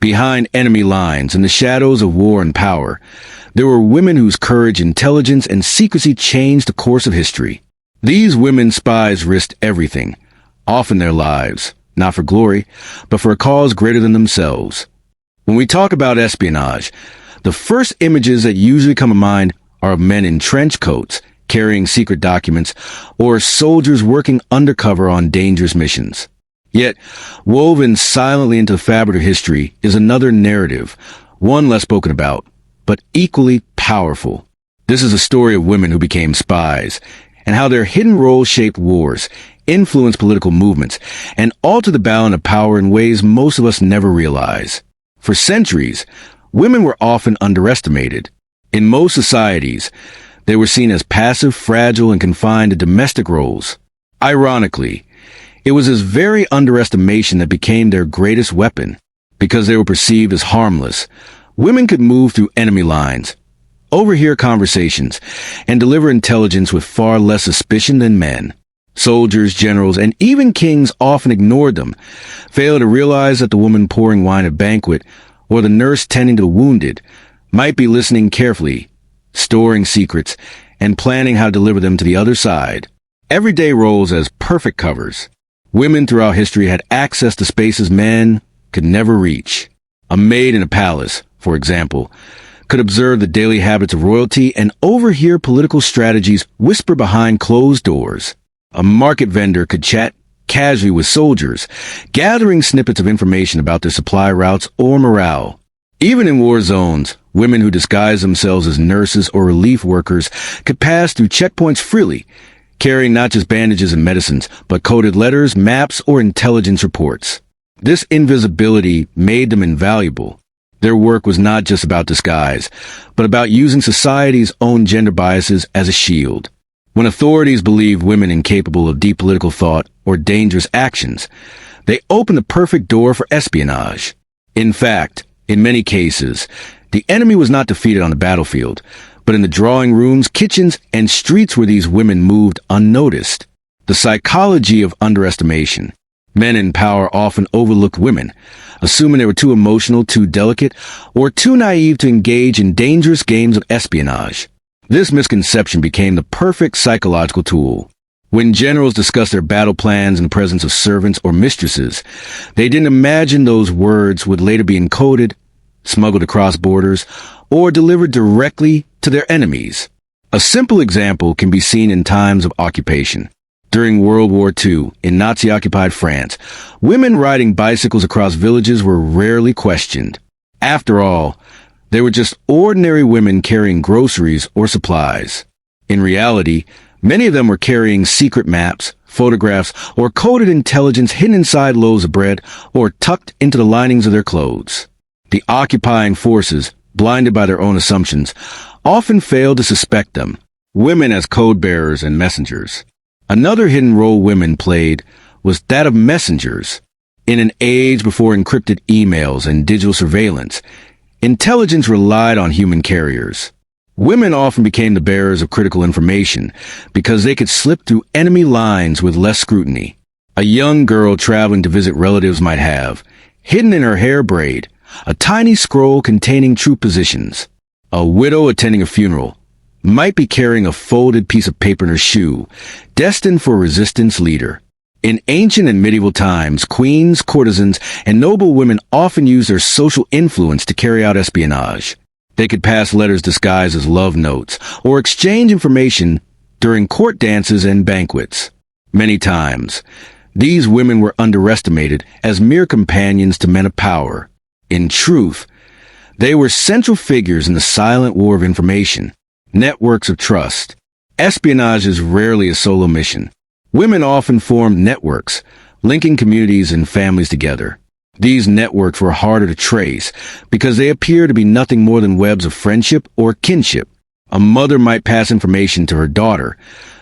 Behind enemy lines, in the shadows of war and power, there were women whose courage, intelligence, and secrecy changed the course of history. These women spies risked everything, often their lives, not for glory, but for a cause greater than themselves. When we talk about espionage, the first images that usually come to mind are of men in trench coats, carrying secret documents, or soldiers working undercover on dangerous missions. Yet, woven silently into the fabric of history is another narrative, one less spoken about, but equally powerful. This is a story of women who became spies, and how their hidden roles shaped wars, influenced political movements, and altered the balance of power in ways most of us never realize. For centuries, women were often underestimated. In most societies, they were seen as passive, fragile, and confined to domestic roles. Ironically, it was this very underestimation that became their greatest weapon. Because they were perceived as harmless, women could move through enemy lines, overhear conversations, and deliver intelligence with far less suspicion than men. Soldiers, generals, and even kings often ignored them, failing to realize that the woman pouring wine at a banquet or the nurse tending to the wounded might be listening carefully, storing secrets, and planning how to deliver them to the other side. Everyday roles as perfect covers. Women throughout history had access to spaces men could never reach. A maid in a palace, for example, could observe the daily habits of royalty and overhear political strategies whispered behind closed doors. A market vendor could chat casually with soldiers, gathering snippets of information about their supply routes or morale. Even in war zones, women who disguised themselves as nurses or relief workers could pass through checkpoints freely, carrying not just bandages and medicines, but coded letters, maps, or intelligence reports. This invisibility made them invaluable. Their work was not just about disguise, but about using society's own gender biases as a shield. When authorities believed women incapable of deep political thought or dangerous actions, they opened the perfect door for espionage. In fact, in many cases, the enemy was not defeated on the battlefield, but in the drawing rooms, kitchens, and streets where these women moved unnoticed. The psychology of underestimation. Men in power often overlooked women, assuming they were too emotional, too delicate, or too naive to engage in dangerous games of espionage. This misconception became the perfect psychological tool. When generals discussed their battle plans in the presence of servants or mistresses, they didn't imagine those words would later be encoded, smuggled across borders, or delivered directly to their enemies. A simple example can be seen in times of occupation. During World War II, in Nazi-occupied France, women riding bicycles across villages were rarely questioned. After all, they were just ordinary women carrying groceries or supplies. In reality, many of them were carrying secret maps, photographs, or coded intelligence hidden inside loaves of bread or tucked into the linings of their clothes. The occupying forces, blinded by their own assumptions, often failed to suspect them. Women as code bearers and messengers. Another hidden role women played was that of messengers. In an age before encrypted emails and digital surveillance, intelligence relied on human carriers. Women often became the bearers of critical information because they could slip through enemy lines with less scrutiny. A young girl traveling to visit relatives might have, hidden in her hair braid, a tiny scroll containing troop positions. A widow attending a funeral might be carrying a folded piece of paper in her shoe, destined for a resistance leader. In ancient and medieval times, queens, courtesans, and noble women often used their social influence to carry out espionage. They could pass letters disguised as love notes, or exchange information during court dances and banquets. Many times, these women were underestimated as mere companions to men of power. In truth, they were central figures in the silent war of information, networks of trust. Espionage is rarely a solo mission. Women often formed networks, linking communities and families together. These networks were harder to trace because they appear to be nothing more than webs of friendship or kinship. A mother might pass information to her daughter,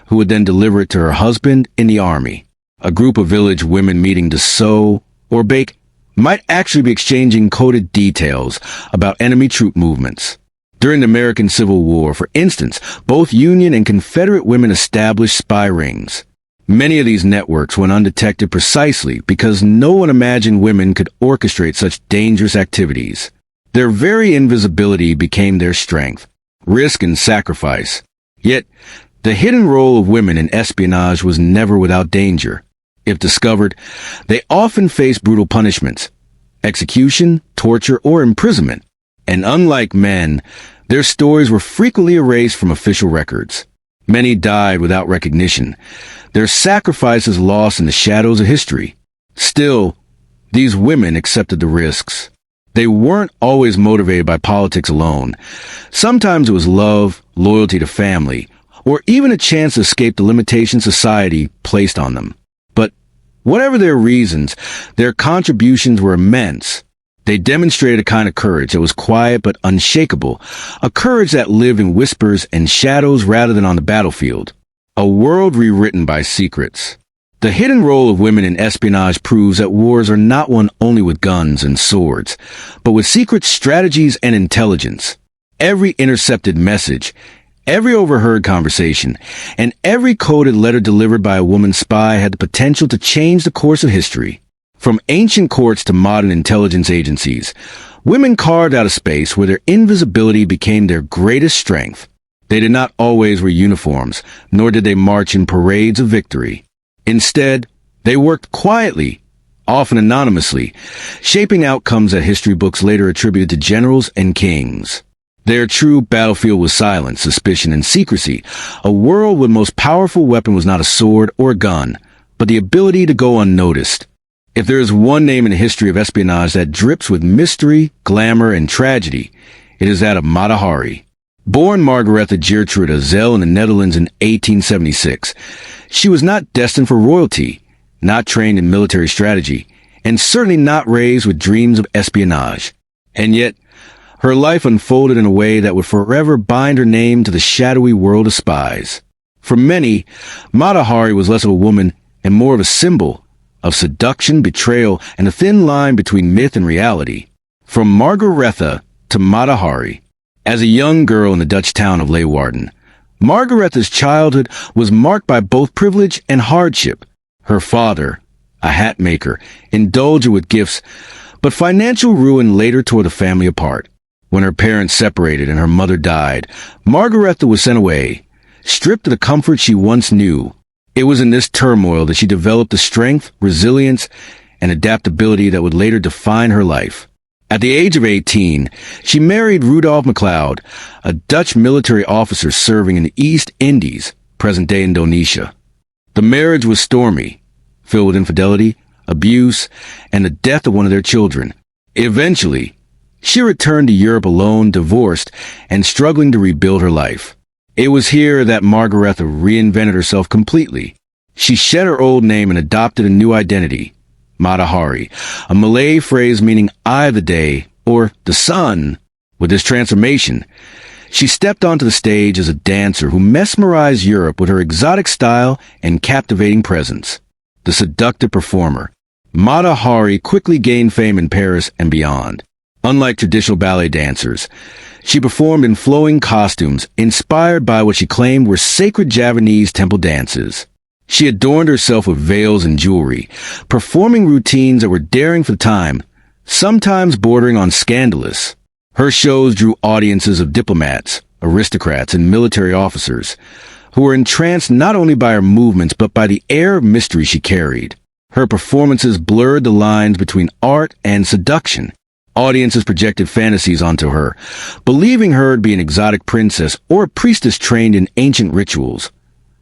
who would then deliver it to her husband in the army. A group of village women meeting to sew or bake might actually be exchanging coded details about enemy troop movements. During the American Civil War, for instance, both Union and Confederate women established spy rings. Many of these networks went undetected precisely because no one imagined women could orchestrate such dangerous activities. Their very invisibility became their strength, risk and sacrifice. Yet, the hidden role of women in espionage was never without danger. If discovered, they often faced brutal punishments, execution, torture, or imprisonment. And unlike men, their stories were frequently erased from official records. Many died without recognition, their sacrifices lost in the shadows of history. Still, these women accepted the risks. They weren't always motivated by politics alone. Sometimes it was love, loyalty to family, or even a chance to escape the limitations society placed on them. But whatever their reasons, their contributions were immense. They demonstrated a kind of courage that was quiet but unshakable, a courage that lived in whispers and shadows rather than on the battlefield. A world rewritten by secrets. The hidden role of women in espionage proves that wars are not won only with guns and swords, but with secret strategies and intelligence. Every intercepted message, every overheard conversation, and every coded letter delivered by a woman spy had the potential to change the course of history. From ancient courts to modern intelligence agencies, women carved out a space where their invisibility became their greatest strength. They did not always wear uniforms, nor did they march in parades of victory. Instead, they worked quietly, often anonymously, shaping outcomes that history books later attributed to generals and kings. Their true battlefield was silence, suspicion, and secrecy, a world where the most powerful weapon was not a sword or a gun, but the ability to go unnoticed. If there is one name in the history of espionage that drips with mystery, glamour, and tragedy, it is that of Mata Hari. Born Margaretha Geertruida Zell in the Netherlands in 1876, she was not destined for royalty, not trained in military strategy, and certainly not raised with dreams of espionage. And yet, her life unfolded in a way that would forever bind her name to the shadowy world of spies. For many, Mata Hari was less of a woman and more of a symbol of seduction, betrayal, and a thin line between myth and reality. From Margaretha to Mata Hari. As a young girl in the Dutch town of Leeuwarden, Margaretha's childhood was marked by both privilege and hardship. Her father, a hat maker, indulged her with gifts, but financial ruin later tore the family apart. When her parents separated and her mother died, Margaretha was sent away, stripped of the comfort she once knew. It was in this turmoil that she developed the strength, resilience, and adaptability that would later define her life. At the age of 18, she married Rudolf MacLeod, a Dutch military officer serving in the East Indies, present-day Indonesia. The marriage was stormy, filled with infidelity, abuse, and the death of one of their children. Eventually, she returned to Europe alone, divorced, and struggling to rebuild her life. It was here that Margaretha reinvented herself completely. She shed her old name and adopted a new identity, Mata Hari, a Malay phrase meaning eye of the day, or the sun. With this transformation, she stepped onto the stage as a dancer who mesmerized Europe with her exotic style and captivating presence. The seductive performer, Mata Hari quickly gained fame in Paris and beyond. Unlike traditional ballet dancers, she performed in flowing costumes inspired by what she claimed were sacred Javanese temple dances. She adorned herself with veils and jewelry, performing routines that were daring for the time, sometimes bordering on scandalous. Her shows drew audiences of diplomats, aristocrats, and military officers, who were entranced not only by her movements but by the air of mystery she carried. Her performances blurred the lines between art and seduction. Audiences projected fantasies onto her, believing her to be an exotic princess or a priestess trained in ancient rituals.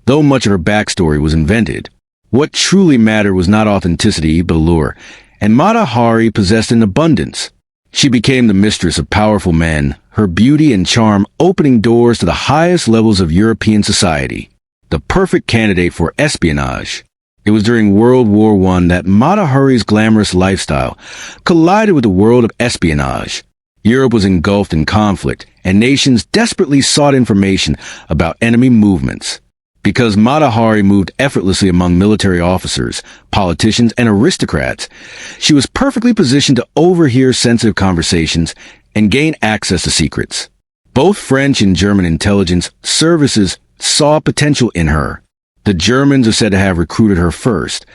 Though much of her backstory was invented, what truly mattered was not authenticity but allure, and Mata Hari possessed an abundance. She became the mistress of powerful men, her beauty and charm opening doors to the highest levels of European society. The perfect candidate for espionage. It was during World War I that Mata Hari's glamorous lifestyle collided with the world of espionage. Europe was engulfed in conflict, and nations desperately sought information about enemy movements. Because Mata Hari moved effortlessly among military officers, politicians, and aristocrats, she was perfectly positioned to overhear sensitive conversations and gain access to secrets. Both French and German intelligence services saw potential in her. The Germans are said to have recruited her first,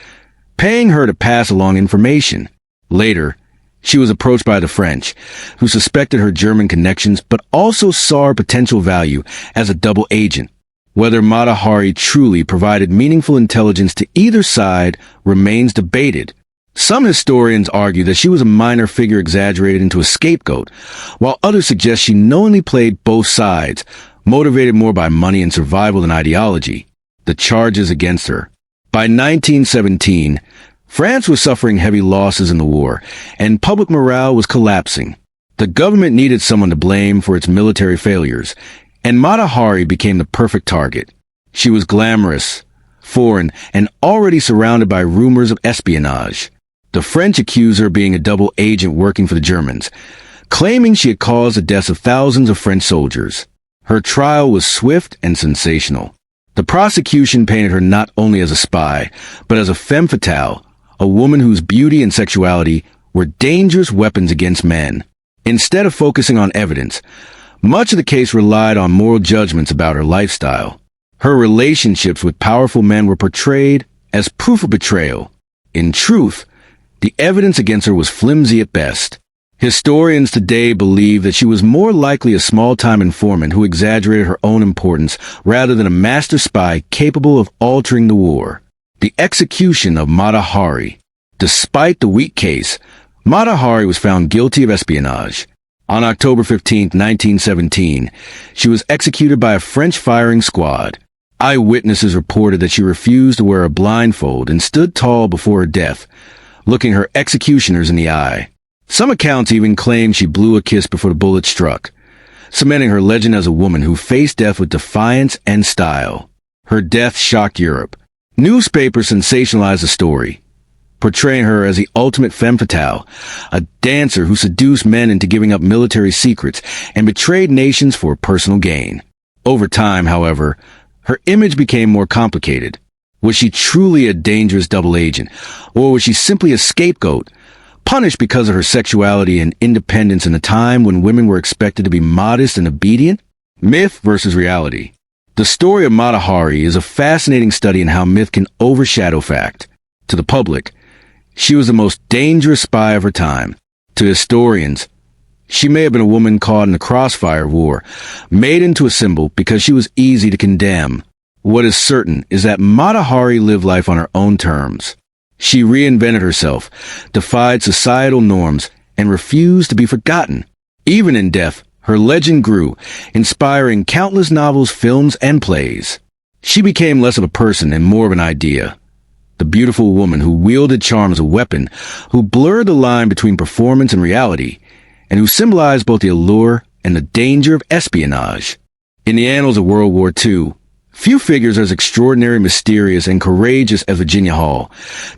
paying her to pass along information. Later, she was approached by the French, who suspected her German connections but also saw her potential value as a double agent. Whether Mata Hari truly provided meaningful intelligence to either side remains debated. Some historians argue that she was a minor figure exaggerated into a scapegoat, while others suggest she knowingly played both sides, motivated more by money and survival than ideology. The charges against her. By 1917, France was suffering heavy losses in the war, and public morale was collapsing. The government needed someone to blame for its military failures, and Mata Hari became the perfect target. She was glamorous, foreign, and already surrounded by rumors of espionage. The French accused her of being a double agent working for the Germans, claiming she had caused the deaths of thousands of French soldiers. Her trial was swift and sensational. The prosecution painted her not only as a spy, but as a femme fatale, a woman whose beauty and sexuality were dangerous weapons against men. Instead of focusing on evidence, much of the case relied on moral judgments about her lifestyle. Her relationships with powerful men were portrayed as proof of betrayal. In truth, the evidence against her was flimsy at best. Historians today believe that she was more likely a small-time informant who exaggerated her own importance rather than a master spy capable of altering the war. The execution of Mata Hari. Despite the weak case, Mata Hari was found guilty of espionage. On October 15, 1917, she was executed by a French firing squad. Eyewitnesses reported that she refused to wear a blindfold and stood tall before her death, looking her executioners in the eye. Some accounts even claim she blew a kiss before the bullet struck, cementing her legend as a woman who faced death with defiance and style. Her death shocked Europe. Newspapers sensationalized the story, portraying her as the ultimate femme fatale, a dancer who seduced men into giving up military secrets and betrayed nations for personal gain. Over time, however, her image became more complicated. Was she truly a dangerous double agent, or was she simply a scapegoat, punished because of her sexuality and independence in a time when women were expected to be modest and obedient? Myth versus reality. The story of Mata Hari is a fascinating study in how myth can overshadow fact. To the public, she was the most dangerous spy of her time. To historians, she may have been a woman caught in the crossfire of war, made into a symbol because she was easy to condemn. What is certain is that Mata Hari lived life on her own terms. She reinvented herself, defied societal norms, and refused to be forgotten. Even in death, her legend grew, inspiring countless novels, films, and plays. She became less of a person and more of an idea. The beautiful woman who wielded charm as a weapon, who blurred the line between performance and reality, and who symbolized both the allure and the danger of espionage. In the annals of World War II, few figures are as extraordinary, mysterious, and courageous as Virginia Hall,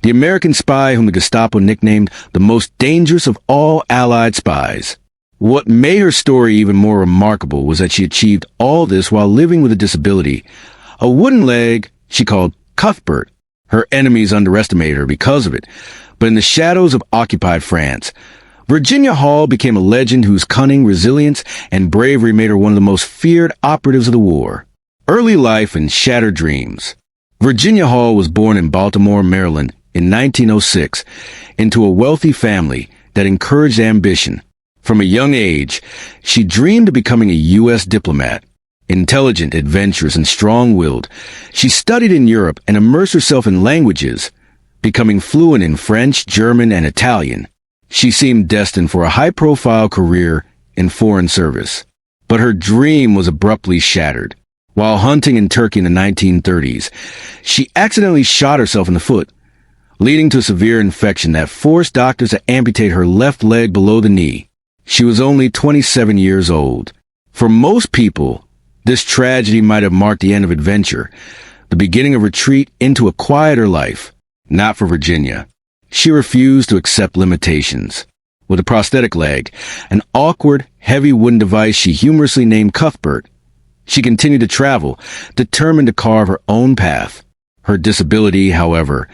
the American spy whom the Gestapo nicknamed the most dangerous of all Allied spies. What made her story even more remarkable was that she achieved all this while living with a disability, a wooden leg she called Cuthbert. Her enemies underestimated her because of it, but in the shadows of occupied France, Virginia Hall became a legend whose cunning, resilience, and bravery made her one of the most feared operatives of the war. Early life and shattered dreams. Virginia Hall was born in Baltimore, Maryland in 1906 into a wealthy family that encouraged ambition. From a young age, she dreamed of becoming a U.S. diplomat. Intelligent, adventurous, and strong-willed, she studied in Europe and immersed herself in languages, becoming fluent in French, German, and Italian. She seemed destined for a high-profile career in foreign service. But her dream was abruptly shattered. While hunting in Turkey in the 1930s, she accidentally shot herself in the foot, leading to a severe infection that forced doctors to amputate her left leg below the knee. She was only 27 years old. For most people, this tragedy might have marked the end of adventure, the beginning of retreat into a quieter life. Not for Virginia. She refused to accept limitations. With a prosthetic leg, an awkward, heavy wooden device she humorously named Cuthbert, she continued to travel, determined to carve her own path. Her disability, however,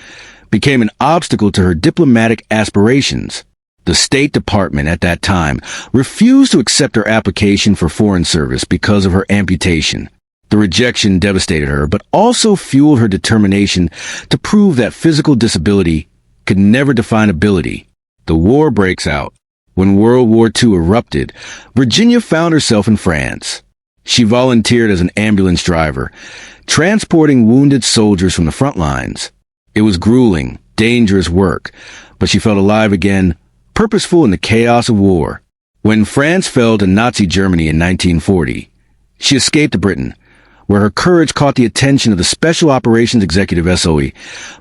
became an obstacle to her diplomatic aspirations. The State Department at that time refused to accept her application for foreign service because of her amputation. The rejection devastated her, but also fueled her determination to prove that physical disability could never define ability. The war breaks out. When World War II erupted, Virginia found herself in France. She volunteered as an ambulance driver, transporting wounded soldiers from the front lines. It was grueling, dangerous work, but she felt alive again, purposeful in the chaos of war. When France fell to Nazi Germany in 1940, she escaped to Britain, where her courage caught the attention of the Special Operations Executive SOE,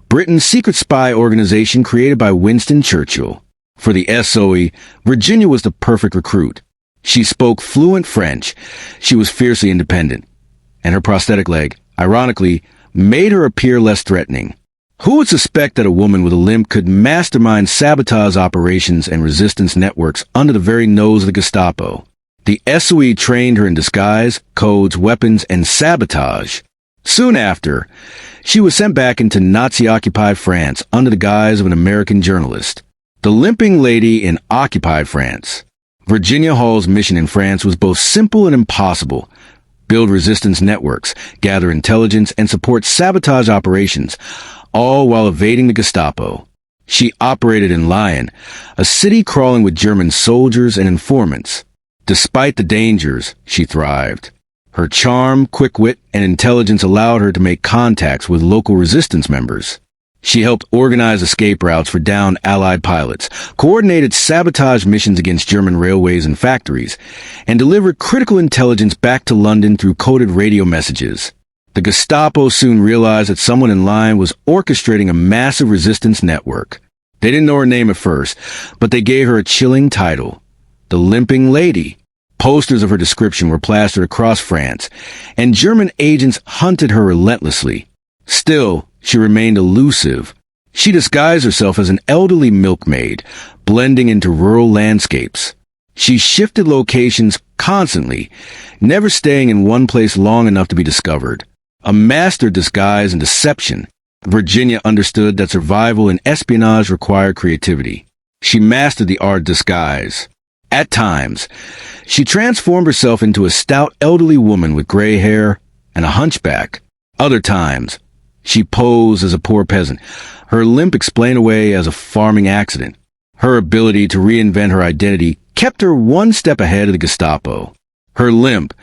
Britain's secret spy organization created by Winston Churchill. For the SOE, Virginia was the perfect recruit. She spoke fluent French, she was fiercely independent, and her prosthetic leg, ironically, made her appear less threatening. Who would suspect that a woman with a limp could mastermind sabotage operations and resistance networks under the very nose of the Gestapo? The SOE trained her in disguise, codes, weapons, and sabotage. Soon after, she was sent back into Nazi-occupied France under the guise of an American journalist. The limping lady in occupied France. Virginia Hall's mission in France was both simple and impossible. Build resistance networks, gather intelligence, and support sabotage operations, all while evading the Gestapo. She operated in Lyon, a city crawling with German soldiers and informants. Despite the dangers, she thrived. Her charm, quick wit, and intelligence allowed her to make contacts with local resistance members. She helped organize escape routes for downed Allied pilots, coordinated sabotage missions against German railways and factories, and delivered critical intelligence back to London through coded radio messages. The Gestapo soon realized that someone in Lyon was orchestrating a massive resistance network. They didn't know her name at first, but they gave her a chilling title, the Limping Lady. Posters of her description were plastered across France, and German agents hunted her relentlessly. Still, she remained elusive. She disguised herself as an elderly milkmaid, blending into rural landscapes. She shifted locations constantly, never staying in one place long enough to be discovered. A master disguise and deception. Virginia understood that survival in espionage required creativity. She mastered the art of disguise. At times, she transformed herself into a stout elderly woman with gray hair and a hunchback. Other times, she posed as a poor peasant, her limp explained away as a farming accident. Her ability to reinvent her identity kept her one step ahead of the Gestapo. Her limp,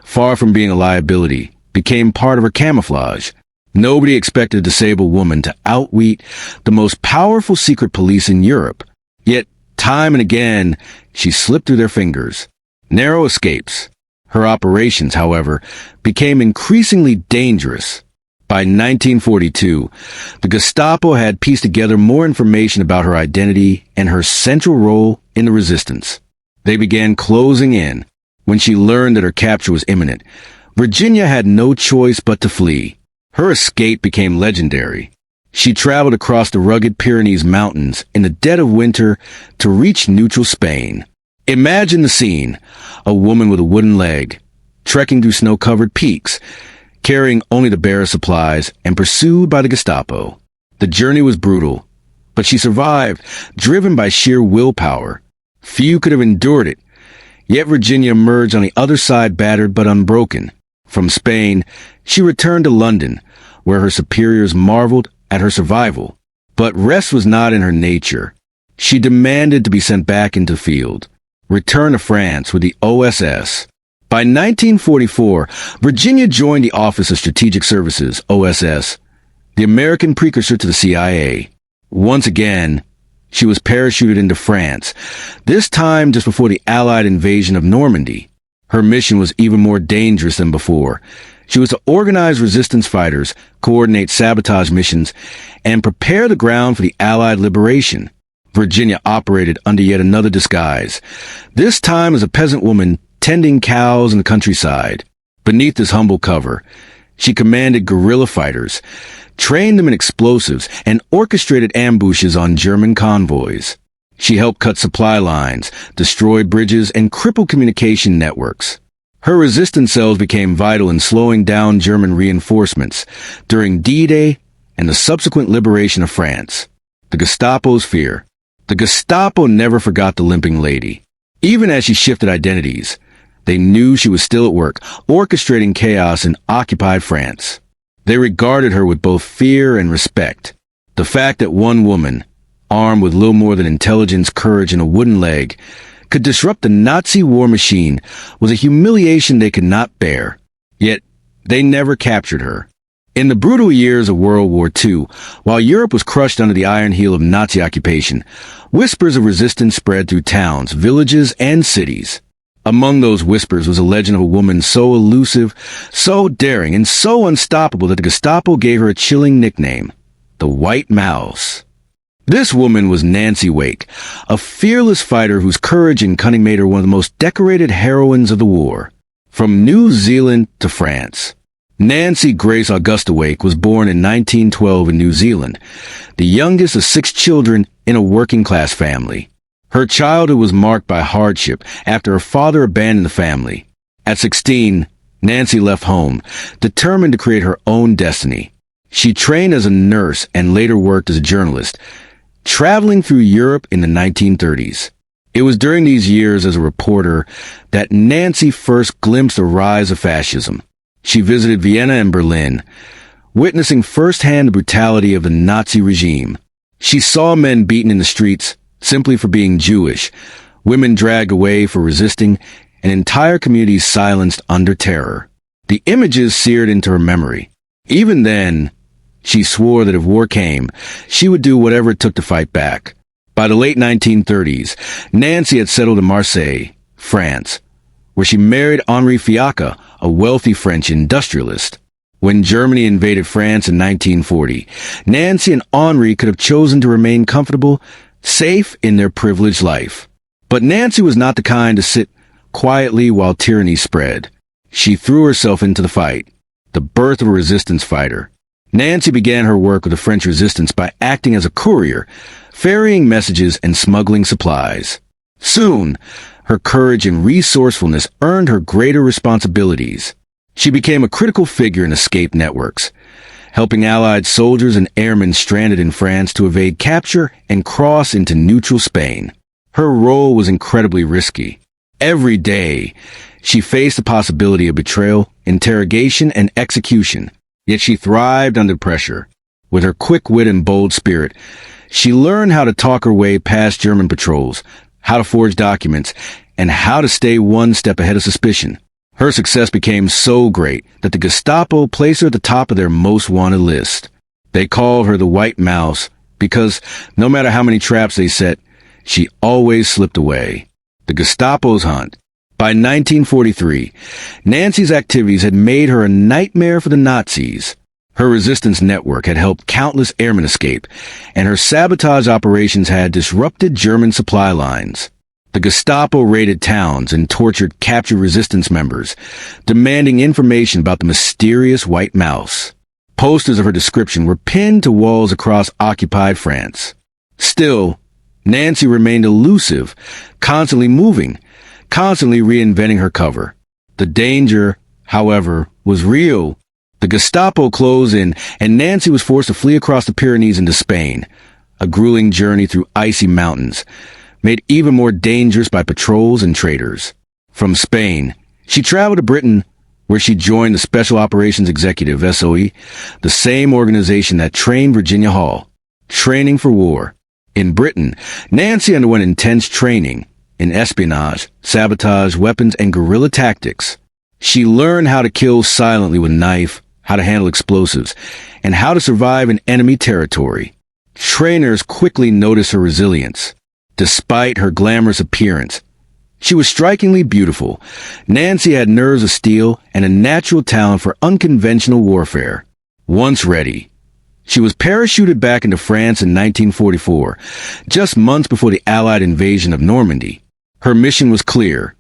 far from being a liability, became part of her camouflage. Nobody expected a disabled woman to outwit the most powerful secret police in Europe. Yet, time and again, she slipped through their fingers. Narrow escapes. Her operations, however, became increasingly dangerous. By 1942, the Gestapo had pieced together more information about her identity and her central role in the resistance. They began closing in. When she learned that her capture was imminent, Virginia had no choice but to flee. Her escape became legendary. She traveled across the rugged Pyrenees Mountains in the dead of winter to reach neutral Spain. Imagine the scene, a woman with a wooden leg, trekking through snow-covered peaks, carrying only the barest supplies and pursued by the Gestapo. The journey was brutal, but she survived, driven by sheer willpower. Few could have endured it, yet Virginia emerged on the other side battered but unbroken. From Spain, she returned to London, where her superiors marveled at her survival. But rest was not in her nature. She demanded to be sent back into the field, return to France with the OSS. By 1944, Virginia joined the Office of Strategic Services, OSS, the American precursor to the CIA. Once again, she was parachuted into France, this time just before the Allied invasion of Normandy. Her mission was even more dangerous than before. She was to organize resistance fighters, coordinate sabotage missions, and prepare the ground for the Allied liberation. Virginia operated under yet another disguise, this time as a peasant woman tending cows in the countryside. Beneath this humble cover, she commanded guerrilla fighters, trained them in explosives, and orchestrated ambushes on German convoys. She helped cut supply lines, destroy bridges, and cripple communication networks. Her resistance cells became vital in slowing down German reinforcements during D-Day and the subsequent liberation of France. The Gestapo's fear. The Gestapo never forgot the limping lady. Even as she shifted identities, They knew she was still at work, orchestrating chaos in occupied France. They regarded her with both fear and respect. The fact that one woman, armed with little more than intelligence, courage, and a wooden leg, could disrupt the Nazi war machine was a humiliation they could not bear. Yet, they never captured her. In the brutal years of World War II, while Europe was crushed under the iron heel of Nazi occupation, whispers of resistance spread through towns, villages, and cities. Among those whispers was a legend of a woman so elusive, so daring, and so unstoppable that the Gestapo gave her a chilling nickname, the White Mouse. This woman was Nancy Wake, a fearless fighter whose courage and cunning made her one of the most decorated heroines of the war. From New Zealand to France, Nancy Grace Augusta Wake was born in 1912 in New Zealand, the youngest of 6 children in a working-class family. Her childhood was marked by hardship after her father abandoned the family. At 16, Nancy left home, determined to create her own destiny. She trained as a nurse and later worked as a journalist, traveling through Europe in the 1930s. It was during these years as a reporter that Nancy first glimpsed the rise of fascism. She visited Vienna and Berlin, witnessing firsthand the brutality of the Nazi regime. She saw men beaten in the streets simply for being Jewish, women dragged away for resisting, and entire communities silenced under terror. The images seared into her memory. Even then, she swore that if war came, she would do whatever it took to fight back. By the late 1930s, Nancy had settled in Marseille, France, where she married Henri Fiacre, a wealthy French industrialist. When Germany invaded France in 1940, Nancy and Henri could have chosen to remain comfortable, safe in their privileged life. But Nancy was not the kind to sit quietly while tyranny spread. She threw herself into the fight, the birth of a resistance fighter. Nancy began her work with the French resistance by acting as a courier, ferrying messages and smuggling supplies. Soon, her courage and resourcefulness earned her greater responsibilities. She became a critical figure in escape networks, helping Allied soldiers and airmen stranded in France to evade capture and cross into neutral Spain. Her role was incredibly risky. Every day, she faced the possibility of betrayal, interrogation, and execution. Yet she thrived under pressure. With her quick wit and bold spirit, she learned how to talk her way past German patrols, how to forge documents, and how to stay one step ahead of suspicion. Her success became so great that the Gestapo placed her at the top of their most wanted list. They called her the White Mouse because no matter how many traps they set, she always slipped away. The Gestapo's hunt. By 1943, Nancy's activities had made her a nightmare for the Nazis. Her resistance network had helped countless airmen escape, and her sabotage operations had disrupted German supply lines. The Gestapo raided towns and tortured captured resistance members, demanding information about the mysterious White Mouse. Posters of her description were pinned to walls across occupied France. Still, Nancy remained elusive, constantly moving, constantly reinventing her cover. The danger, however, was real. The Gestapo closed in, and Nancy was forced to flee across the Pyrenees into Spain, a grueling journey through icy mountains, made even more dangerous by patrols and traitors. From Spain, she traveled to Britain, where she joined the Special Operations Executive, SOE, the same organization that trained Virginia Hall, training for war. In Britain, Nancy underwent intense training in espionage, sabotage, weapons, and guerrilla tactics. She learned how to kill silently with a knife, how to handle explosives, and how to survive in enemy territory. Trainers quickly noticed her resilience. Despite her glamorous appearance, she was strikingly beautiful. Nancy had nerves of steel and a natural talent for unconventional warfare. Once ready, she was parachuted back into France in 1944, just months before the Allied invasion of Normandy. Her mission was clear: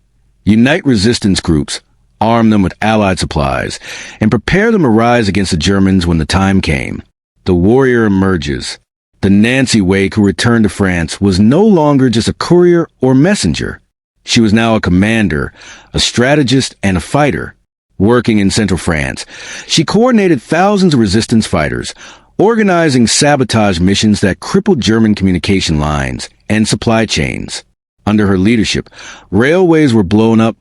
unite resistance groups, arm them with Allied supplies, and prepare them to rise against the Germans when the time came. The warrior emerges. The Nancy Wake who returned to France was no longer just a courier or messenger. She was now a commander, a strategist, and a fighter. Working in central France, she coordinated thousands of resistance fighters, organizing sabotage missions that crippled German communication lines and supply chains. Under her leadership, railways were blown up,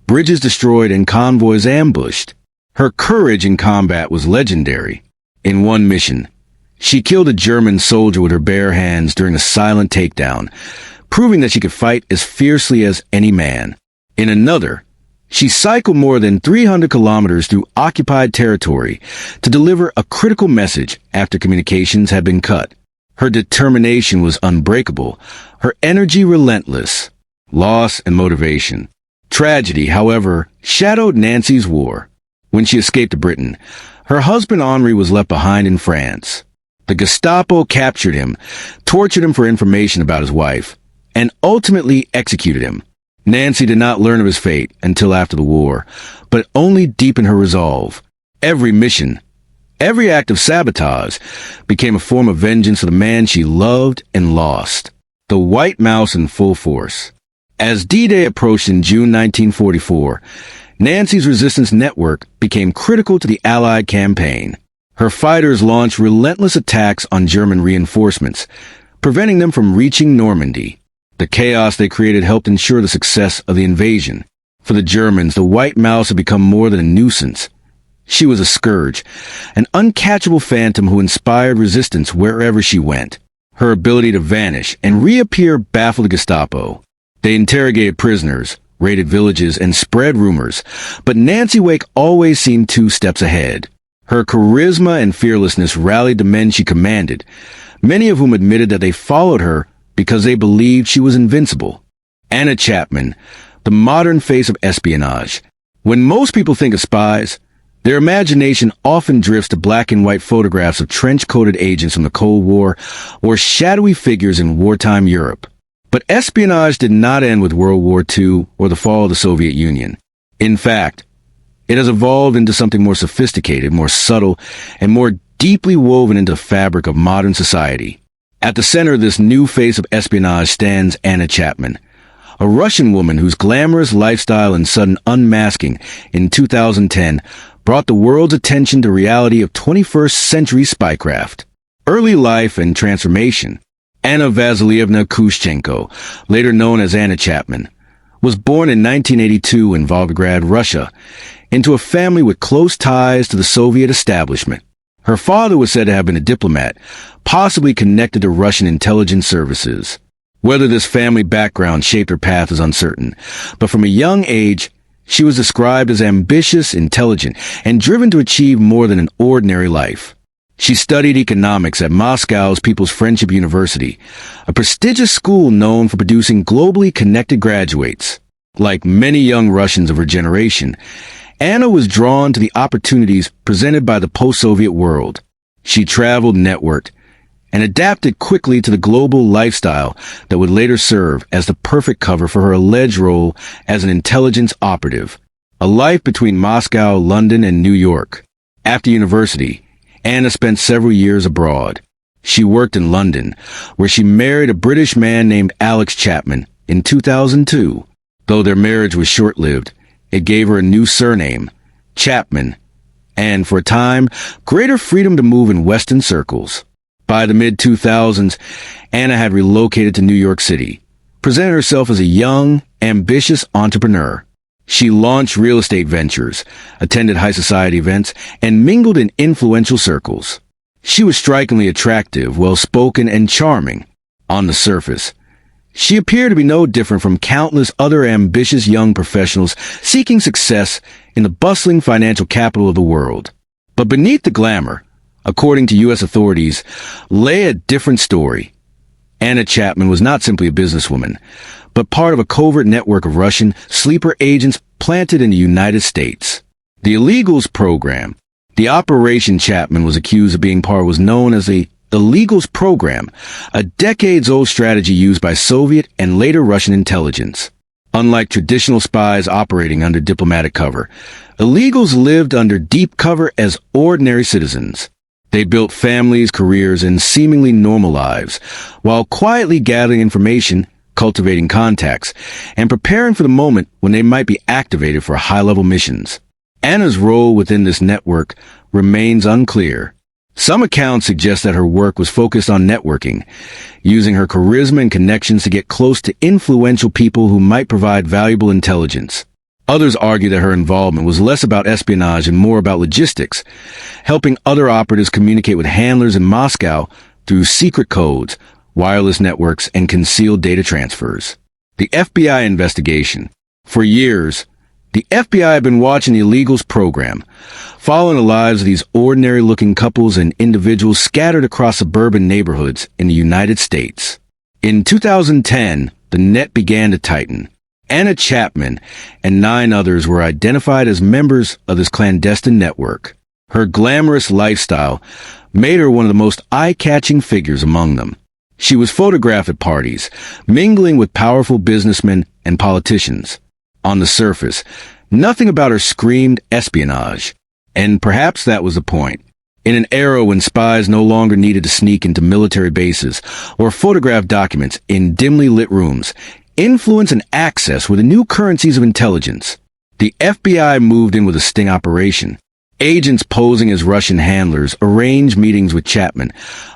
bridges destroyed and convoys ambushed. Her courage in combat was legendary. In one mission, she killed a German soldier with her bare hands during a silent takedown, proving that she could fight as fiercely as any man. In another, she cycled more than 300 kilometers through occupied territory to deliver a critical message after communications had been cut. Her determination was unbreakable, her energy relentless. Loss and motivation. Tragedy, however, shadowed Nancy's war. When she escaped to Britain, her husband Henri was left behind in France. The Gestapo captured him, tortured him for information about his wife, and ultimately executed him. Nancy did not learn of his fate until after the war, but only deepened her resolve. Every mission, every act of sabotage, became a form of vengeance for the man she loved and lost. The White Mouse in full force. As D-Day approached in June 1944, Nancy's resistance network became critical to the Allied campaign. Her fighters launched relentless attacks on German reinforcements, preventing them from reaching Normandy. The chaos they created helped ensure the success of the invasion. For the Germans, the White Mouse had become more than a nuisance. She was a scourge, an uncatchable phantom who inspired resistance wherever she went. Her ability to vanish and reappear baffled the Gestapo. They interrogated prisoners, raided villages, and spread rumors, but Nancy Wake always seemed 2 steps ahead. Her charisma and fearlessness rallied the men she commanded, many of whom admitted that they followed her because they believed she was invincible. Anna Chapman, the modern face of espionage. When most people think of spies, their imagination often drifts to black and white photographs of trench-coated agents from the Cold War or shadowy figures in wartime Europe. But espionage did not end with World War II or the fall of the Soviet Union. In fact, it has evolved into something more sophisticated, more subtle, and more deeply woven into the fabric of modern society. At the center of this new face of espionage stands Anna Chapman, a Russian woman whose glamorous lifestyle and sudden unmasking in 2010 brought the world's attention to reality of 21st century spycraft. Early life and transformation. Anna Vasilievna Kushchenko, later known as Anna Chapman, was born in 1982 in Volgograd, Russia, into a family with close ties to the Soviet establishment. Her father was said to have been a diplomat, possibly connected to Russian intelligence services. Whether this family background shaped her path is uncertain, but from a young age, she was described as ambitious, intelligent, and driven to achieve more than an ordinary life. She studied economics at Moscow's People's Friendship University, a prestigious school known for producing globally connected graduates. Like many young Russians of her generation, Anna was drawn to the opportunities presented by the post-Soviet world. She traveled, networked, and adapted quickly to the global lifestyle that would later serve as the perfect cover for her alleged role as an intelligence operative. A life between Moscow, London, and New York. After university, Anna spent several years abroad. She worked in London, where she married a British man named Alex Chapman in 2002. Though their marriage was short-lived, it gave her a new surname, Chapman, and for a time, greater freedom to move in Western circles. By the mid-2000s, Anna had relocated to New York City, presented herself as a young, ambitious entrepreneur. She launched real estate ventures, attended high society events, and mingled in influential circles. She was strikingly attractive, well-spoken, and charming. On the surface, she appeared to be no different from countless other ambitious young professionals seeking success in the bustling financial capital of the world. But beneath the glamour, according to U.S. authorities, lay a different story. Anna Chapman was not simply a businesswoman, but part of a covert network of Russian sleeper agents planted in the United States. The Illegals program, the Operation Chapman was accused of being part, was known as the Illegals program, a decades-old strategy used by Soviet and later Russian intelligence. Unlike traditional spies operating under diplomatic cover, illegals lived under deep cover as ordinary citizens. They built families, careers, and seemingly normal lives, while quietly gathering information, cultivating contacts, and preparing for the moment when they might be activated for high-level missions. Anna's role within this network remains unclear. Some accounts suggest that her work was focused on networking, using her charisma and connections to get close to influential people who might provide valuable intelligence. Others argue that her involvement was less about espionage and more about logistics, helping other operatives communicate with handlers in Moscow through secret codes, wireless networks, and concealed data transfers. The FBI investigation. For years, the FBI had been watching the illegals program, following the lives of these ordinary-looking couples and individuals scattered across suburban neighborhoods in the United States. In 2010, the net began to tighten. Anna Chapman and 9 others were identified as members of this clandestine network. Her glamorous lifestyle made her one of the most eye-catching figures among them. She was photographed at parties, mingling with powerful businessmen and politicians. On the surface, nothing about her screamed espionage. And perhaps that was the point. In an era when spies no longer needed to sneak into military bases or photograph documents in dimly lit rooms, influence and access were the new currencies of intelligence. The FBI moved in with a sting operation. Agents posing as Russian handlers arranged meetings with Chapman,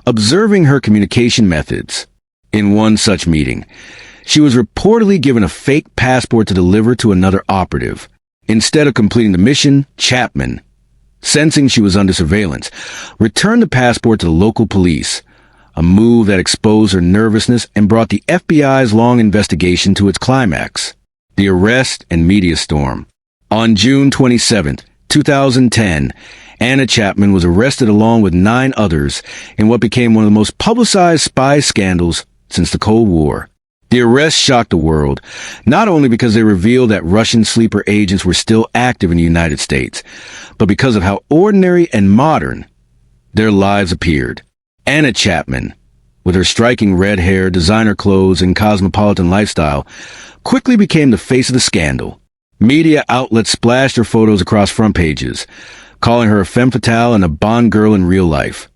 observing her communication methods. In one such meeting, she was reportedly given a fake passport to deliver to another operative. Instead of completing the mission, Chapman, sensing she was under surveillance, returned the passport to the local police, a move that exposed her nervousness and brought the FBI's long investigation to its climax. The arrest and media storm. On June 27, 2010, Anna Chapman was arrested along with 9 others in what became one of the most publicized spy scandals since the Cold War. The arrest shocked the world, not only because they revealed that Russian sleeper agents were still active in the United States, but because of how ordinary and modern their lives appeared. Anna Chapman, with her striking red hair, designer clothes, and cosmopolitan lifestyle, quickly became the face of the scandal. Media outlets splashed her photos across front pages, calling her a femme fatale and a Bond girl in real life.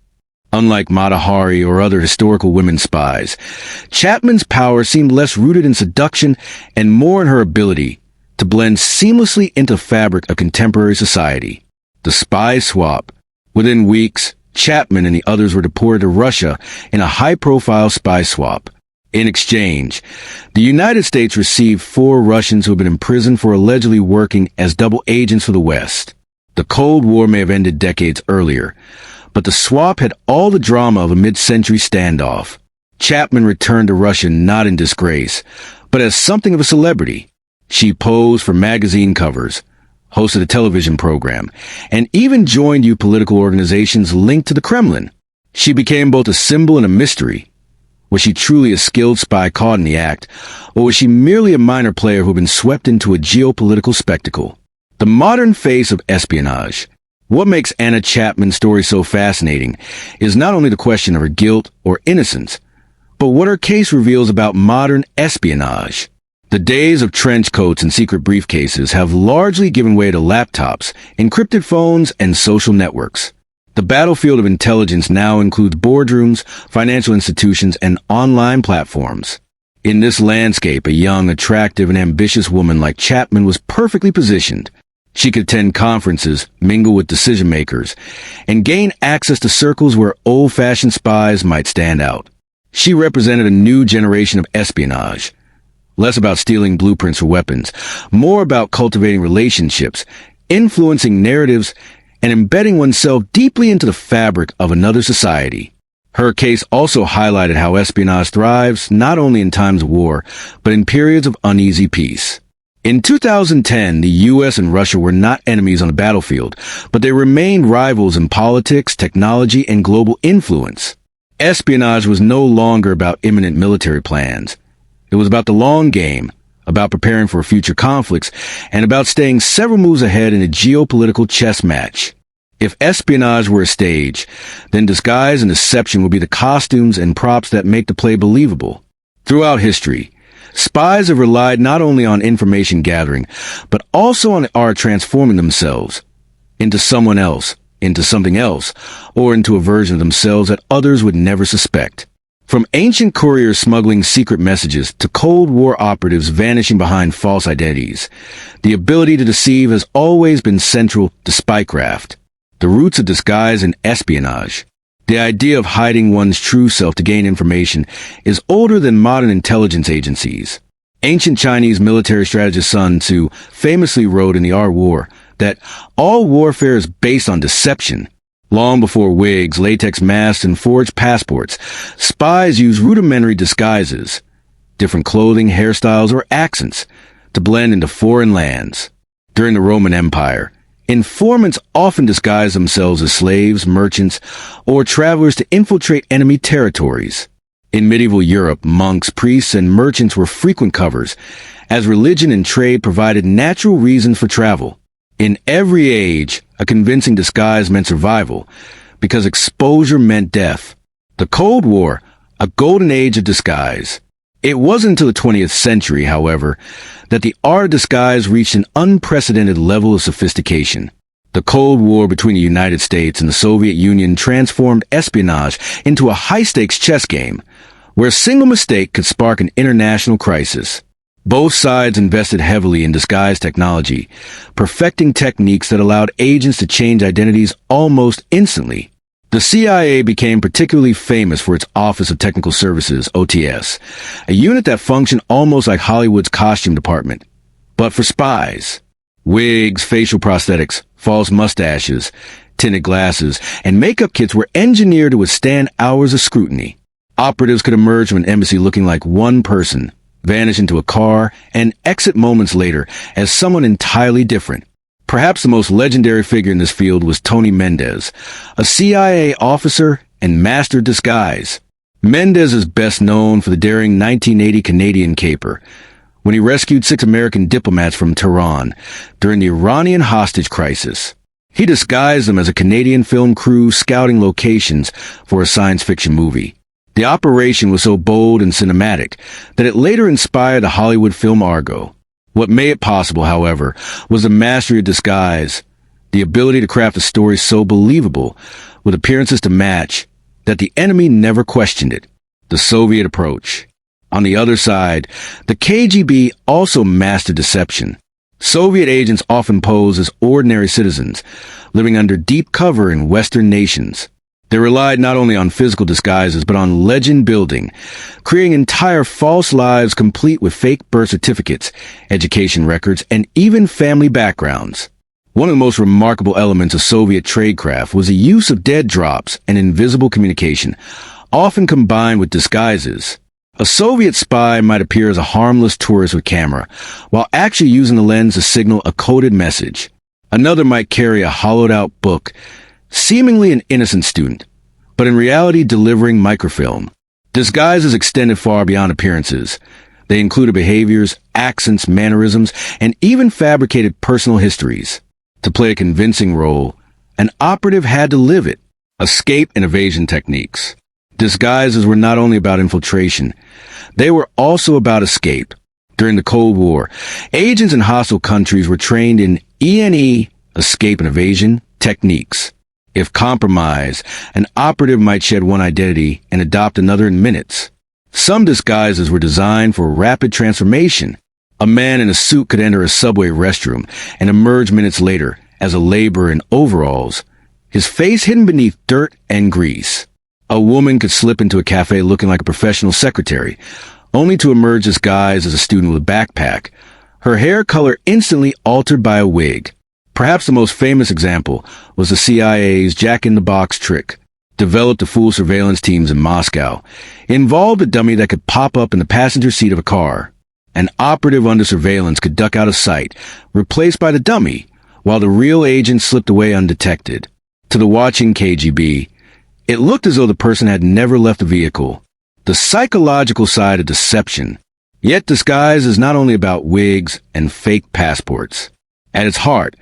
Unlike Mata Hari or other historical women spies, Chapman's power seemed less rooted in seduction and more in her ability to blend seamlessly into the fabric of contemporary society. The spy swap. Within weeks, Chapman and the others were deported to Russia in a high-profile spy swap. In exchange, the United States received 4 Russians who had been imprisoned for allegedly working as double agents for the West. The Cold War may have ended decades earlier, but the swap had all the drama of a mid-century standoff. Chapman returned to Russia not in disgrace, but as something of a celebrity. She posed for magazine covers, hosted a television program, and even joined political organizations linked to the Kremlin. She became both a symbol and a mystery. Was she truly a skilled spy caught in the act, or was she merely a minor player who had been swept into a geopolitical spectacle? The modern face of espionage. What makes Anna Chapman's story so fascinating is not only the question of her guilt or innocence, but what her case reveals about modern espionage. The days of trench coats and secret briefcases have largely given way to laptops, encrypted phones, and social networks. The battlefield of intelligence now includes boardrooms, financial institutions, and online platforms. In this landscape, a young, attractive, and ambitious woman like Chapman was perfectly positioned. She could attend conferences, mingle with decision-makers, and gain access to circles where old-fashioned spies might stand out. She represented a new generation of espionage. Less about stealing blueprints for weapons, more about cultivating relationships, influencing narratives, and embedding oneself deeply into the fabric of another society. Her case also highlighted how espionage thrives not only in times of war, but in periods of uneasy peace. In 2010, the U.S. and Russia were not enemies on the battlefield, but they remained rivals in politics, technology, and global influence. Espionage was no longer about imminent military plans. It was about the long game, about preparing for future conflicts, and about staying several moves ahead in a geopolitical chess match. If espionage were a stage, then disguise and deception would be the costumes and props that make the play believable. Throughout history, spies have relied not only on information gathering, but also on the art of transforming themselves into someone else, into something else, or into a version of themselves that others would never suspect. From ancient couriers smuggling secret messages to Cold War operatives vanishing behind false identities, the ability to deceive has always been central to spycraft. The roots of disguise and espionage. The idea of hiding one's true self to gain information is older than modern intelligence agencies. Ancient Chinese military strategist Sun Tzu famously wrote in the Art of War that all warfare is based on deception. Long before wigs, latex masks, and forged passports, spies used rudimentary disguises, different clothing, hairstyles, or accents, to blend into foreign lands. During the Roman Empire, informants often disguised themselves as slaves, merchants, or travelers to infiltrate enemy territories. In medieval Europe, monks, priests, and merchants were frequent covers, as religion and trade provided natural reasons for travel. In every age, a convincing disguise meant survival, because exposure meant death. The Cold War, a golden age of disguise. It wasn't until the 20th century, however, that the art of disguise reached an unprecedented level of sophistication. The Cold War between the United States and the Soviet Union transformed espionage into a high-stakes chess game, where a single mistake could spark an international crisis. Both sides invested heavily in disguise technology, perfecting techniques that allowed agents to change identities almost instantly. The CIA became particularly famous for its Office of Technical Services, OTS, a unit that functioned almost like Hollywood's costume department. But for spies, wigs, facial prosthetics, false mustaches, tinted glasses, and makeup kits were engineered to withstand hours of scrutiny. Operatives could emerge from an embassy looking like one person, vanish into a car, and exit moments later as someone entirely different. Perhaps the most legendary figure in this field was Tony Mendez, a CIA officer and master disguise. Mendez is best known for the daring 1980 Canadian caper, when he rescued 6 American diplomats from Tehran during the Iranian hostage crisis. He disguised them as a Canadian film crew scouting locations for a science fiction movie. The operation was so bold and cinematic that it later inspired the Hollywood film Argo. What made it possible, however, was the mastery of disguise, the ability to craft a story so believable, with appearances to match, that the enemy never questioned it. The Soviet approach. On the other side, the KGB also mastered deception. Soviet agents often posed as ordinary citizens, living under deep cover in Western nations. They relied not only on physical disguises, but on legend building, creating entire false lives complete with fake birth certificates, education records, and even family backgrounds. One of the most remarkable elements of Soviet tradecraft was the use of dead drops and invisible communication, often combined with disguises. A Soviet spy might appear as a harmless tourist with camera, while actually using the lens to signal a coded message. Another might carry a hollowed-out book, seemingly an innocent student, but in reality delivering microfilm. Disguises extended far beyond appearances. They included behaviors, accents, mannerisms, and even fabricated personal histories. To play a convincing role, an operative had to live it. Escape and evasion techniques. Disguises were not only about infiltration, they were also about escape. During the Cold War, agents in hostile countries were trained in ENE, escape and evasion, techniques. If compromised, an operative might shed one identity and adopt another in minutes. Some disguises were designed for rapid transformation. A man in a suit could enter a subway restroom and emerge minutes later as a laborer in overalls, his face hidden beneath dirt and grease. A woman could slip into a cafe looking like a professional secretary, only to emerge disguised as a student with a backpack, her hair color instantly altered by a wig. Perhaps the most famous example was the CIA's Jack-in-the-Box trick, developed to fool surveillance teams in Moscow. It involved a dummy that could pop up in the passenger seat of a car. An operative under surveillance could duck out of sight, replaced by the dummy, while the real agent slipped away undetected. To the watching KGB, it looked as though the person had never left the vehicle. The psychological side of deception. Yet disguise is not only about wigs and fake passports. At its heart,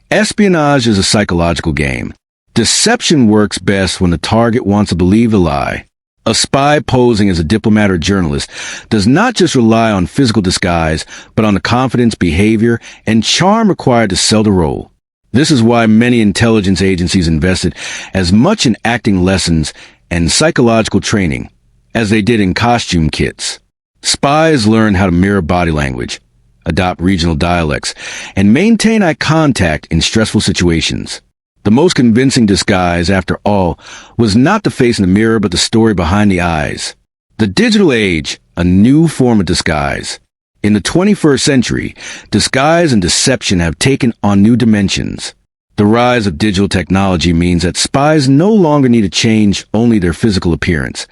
espionage is a psychological game. Deception works best when the target wants to believe the lie. A spy posing as a diplomat or journalist does not just rely on physical disguise, but on the confidence, behavior, and charm required to sell the role. This is why many intelligence agencies invested as much in acting lessons and psychological training as they did in costume kits. Spies learn how to mirror body language, adopt regional dialects, and maintain eye contact in stressful situations. The most convincing disguise, after all, was not the face in the mirror but the story behind the eyes. The digital age, a new form of disguise. In the 21st century, disguise and deception have taken on new dimensions. The rise of digital technology means that spies no longer need to change only their physical appearance.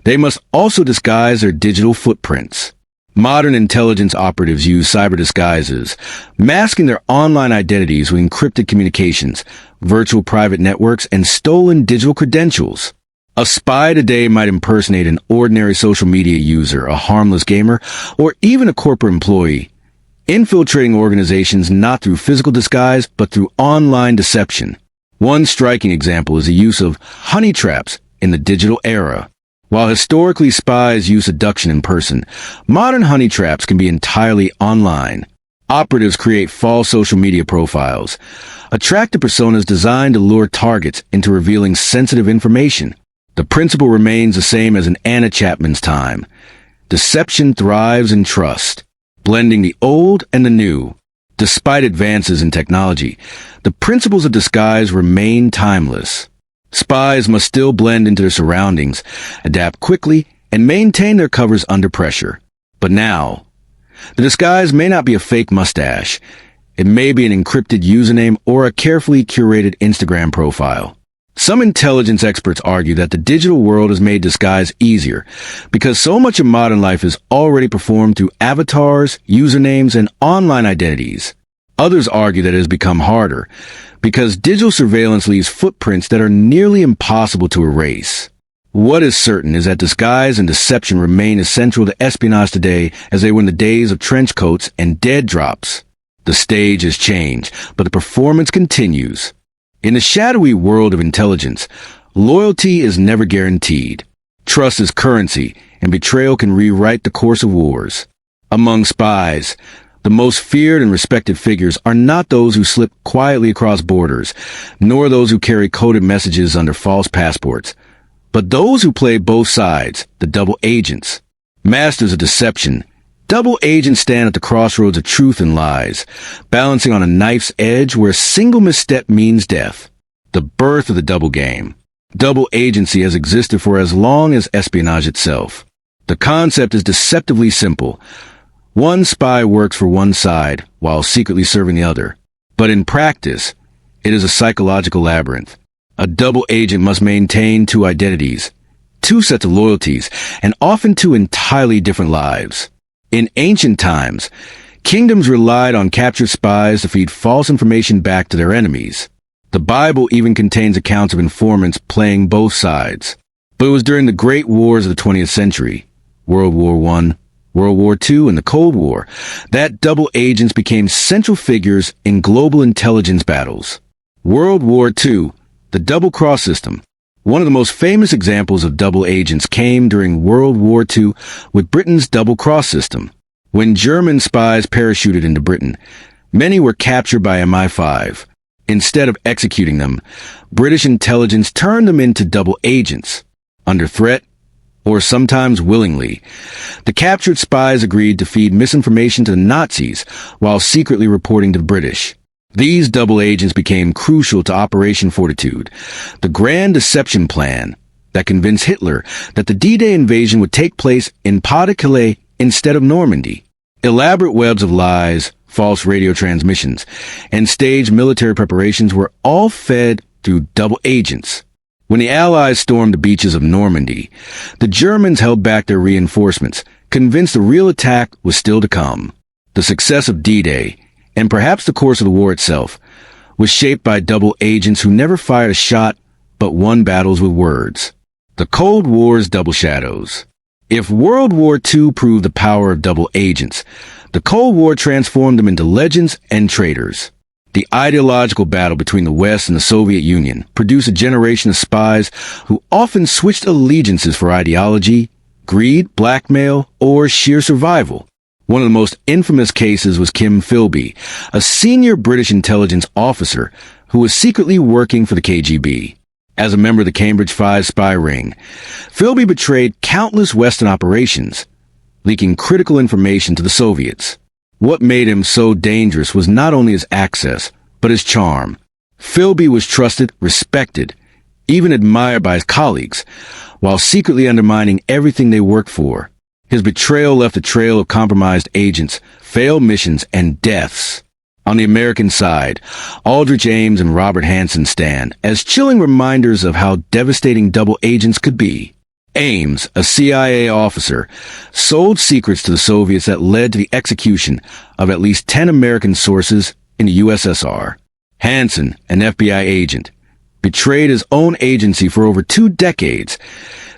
They must also disguise their digital footprints. Modern intelligence operatives use cyber disguises, masking their online identities with encrypted communications, virtual private networks, and stolen digital credentials. A spy today might impersonate an ordinary social media user, a harmless gamer, or even a corporate employee, infiltrating organizations not through physical disguise but through online deception. One striking example is the use of honey traps in the digital era. While historically spies use seduction in person, modern honey traps can be entirely online. Operatives create false social media profiles, attractive personas designed to lure targets into revealing sensitive information. The principle remains the same as in Anna Chapman's time. Deception thrives in trust, blending the old and the new. Despite advances in technology, the principles of disguise remain timeless. Spies must still blend into their surroundings, adapt quickly, and maintain their covers under pressure. But now, the disguise may not be a fake mustache. It may be an encrypted username or a carefully curated Instagram profile. Some intelligence experts argue that the digital world has made disguise easier because so much of modern life is already performed through avatars, usernames, and online identities. Others argue that it has become harder because digital surveillance leaves footprints that are nearly impossible to erase. What is certain is that disguise and deception remain essential to espionage today as they were in the days of trench coats and dead drops. The stage has changed, but the performance continues. In the shadowy world of intelligence, loyalty is never guaranteed. Trust is currency, and betrayal can rewrite the course of wars. Among spies, the most feared and respected figures are not those who slip quietly across borders, nor those who carry coded messages under false passports, but those who play both sides, the double agents. Masters of deception, double agents stand at the crossroads of truth and lies, balancing on a knife's edge where a single misstep means death. The birth of the double game. Double agency has existed for as long as espionage itself. The concept is deceptively simple. One spy works for one side while secretly serving the other. But in practice, it is a psychological labyrinth. A double agent must maintain two identities, two sets of loyalties, and often two entirely different lives. In ancient times, kingdoms relied on captured spies to feed false information back to their enemies. The Bible even contains accounts of informants playing both sides. But it was during the great wars of the 20th century, World War I, World War II, and the Cold War, that double agents became central figures in global intelligence battles. World War II, the double-cross system. One of the most famous examples of double agents came during World War II with Britain's double-cross system. When German spies parachuted into Britain, many were captured by MI5. Instead of executing them, British intelligence turned them into double agents. Under threat, or sometimes willingly, the captured spies agreed to feed misinformation to the Nazis while secretly reporting to the British. These double agents became crucial to Operation Fortitude, the grand deception plan that convinced Hitler that the D-Day invasion would take place in Pas-de-Calais instead of Normandy. Elaborate webs of lies, false radio transmissions, and staged military preparations were all fed through double agents. When the Allies stormed the beaches of Normandy, the Germans held back their reinforcements, convinced the real attack was still to come. The success of D-Day, and perhaps the course of the war itself, was shaped by double agents who never fired a shot but won battles with words. The Cold War's double shadows. If World War II proved the power of double agents, the Cold War transformed them into legends and traitors. The ideological battle between the West and the Soviet Union produced a generation of spies who often switched allegiances for ideology, greed, blackmail, or sheer survival. One of the most infamous cases was Kim Philby, a senior British intelligence officer who was secretly working for the KGB. As a member of the Cambridge 5 spy ring, Philby betrayed countless Western operations, leaking critical information to the Soviets. What made him so dangerous was not only his access, but his charm. Philby was trusted, respected, even admired by his colleagues, while secretly undermining everything they worked for. His betrayal left a trail of compromised agents, failed missions, and deaths. On the American side, Aldrich Ames and Robert Hansen stand as chilling reminders of how devastating double agents could be. Ames, a CIA officer, sold secrets to the Soviets that led to the execution of at least 10 American sources in the USSR. Hansen, an FBI agent, betrayed his own agency for over 2 decades,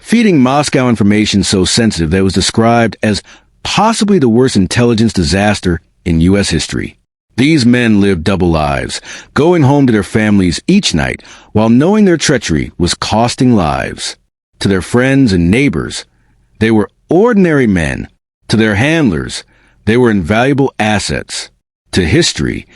feeding Moscow information so sensitive that it was described as possibly the worst intelligence disaster in U.S. history. These men lived double lives, going home to their families each night while knowing their treachery was costing lives. To their friends and neighbors, they were ordinary men. To their handlers, they were invaluable assets. To history,